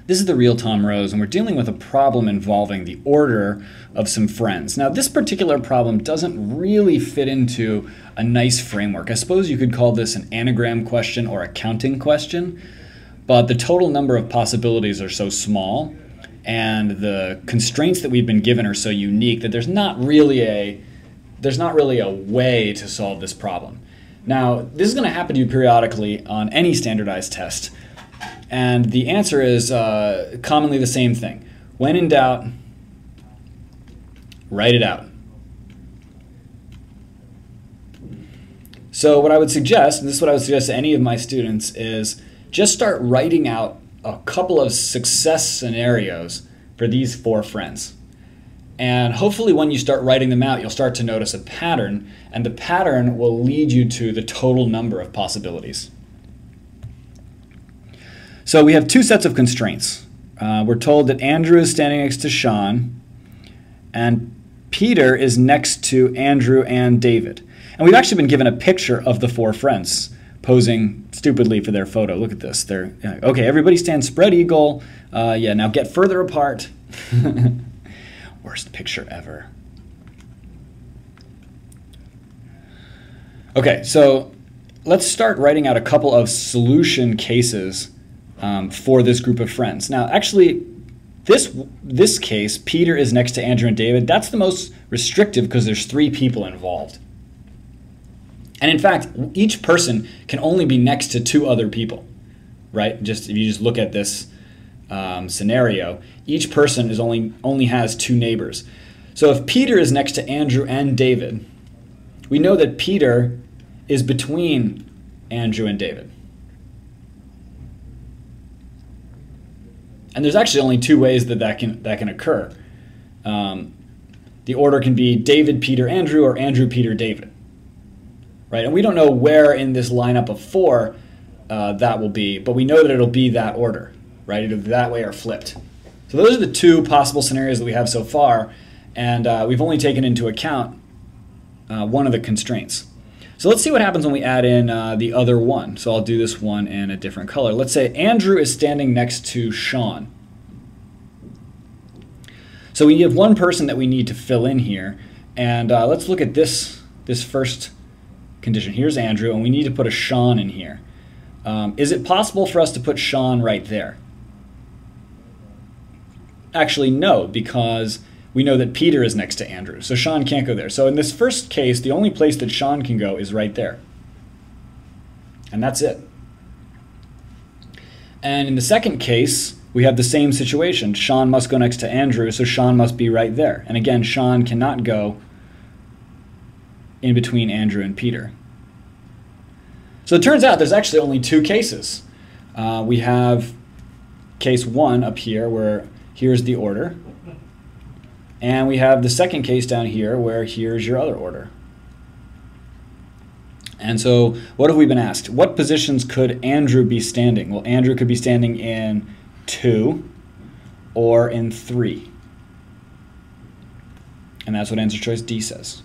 This is the real Tom Rose, and we're dealing with a problem involving the order of some friends. Now, this particular problem doesn't really fit into a nice framework. I suppose you could call this an anagram question or a counting question, but the total number of possibilities are so small, and the constraints that we've been given are so unique that there's not really a way to solve this problem. Now, this is going to happen to you periodically on any standardized test. And the answer is commonly the same thing. When in doubt, write it out. So what I would suggest, and this is what I would suggest to any of my students, is just start writing out a couple of success scenarios for these 4 friends. And hopefully when you start writing them out, you'll start to notice a pattern, and the pattern will lead you to the total number of possibilities. So we have 2 sets of constraints. We're told that Andrew is standing next to Sean, and Peter is next to Andrew and David. And we've actually been given a picture of the 4 friends posing stupidly for their photo. Look at this. They're okay, everybody stand spread eagle. Yeah, now get further apart. Worst picture ever. Okay, so let's start writing out a couple of solution cases for this group of friends. Now, actually, this case, Peter is next to Andrew and David, that's the most restrictive because there's 3 people involved. And in fact, each person can only be next to 2 other people, right? If you just look at this scenario, each person only has 2 neighbors. So if Peter is next to Andrew and David, we know that Peter is between Andrew and David. And there's actually only 2 ways that can occur. The order can be David, Peter, Andrew, or Andrew, Peter, David. Right? And we don't know where in this lineup of 4 that will be, but we know that it'll be that order, right? Either that way or flipped. So those are the 2 possible scenarios that we have so far, and we've only taken into account one of the constraints. So let's see what happens when we add in the other one. So I'll do this one in a different color. Let's say Andrew is standing next to Sean. So we have one person that we need to fill in here, and let's look at this first condition. Here's Andrew, and we need to put a Sean in here. Is it possible for us to put Sean right there? Actually, no, because we know that Peter is next to Andrew, so Sean can't go there. So in this first case, the only place that Sean can go is right there. And that's it. And in the second case, we have the same situation. Sean must go next to Andrew, so Sean must be right there. And again, Sean cannot go in between Andrew and Peter. So it turns out there's actually only 2 cases. We have case 1 up here where here's the order. And we have the second case down here where here's your other order. And so what have we been asked? What positions could Andrew be standing? Well, Andrew could be standing in 2 or in 3. And that's what answer choice D says.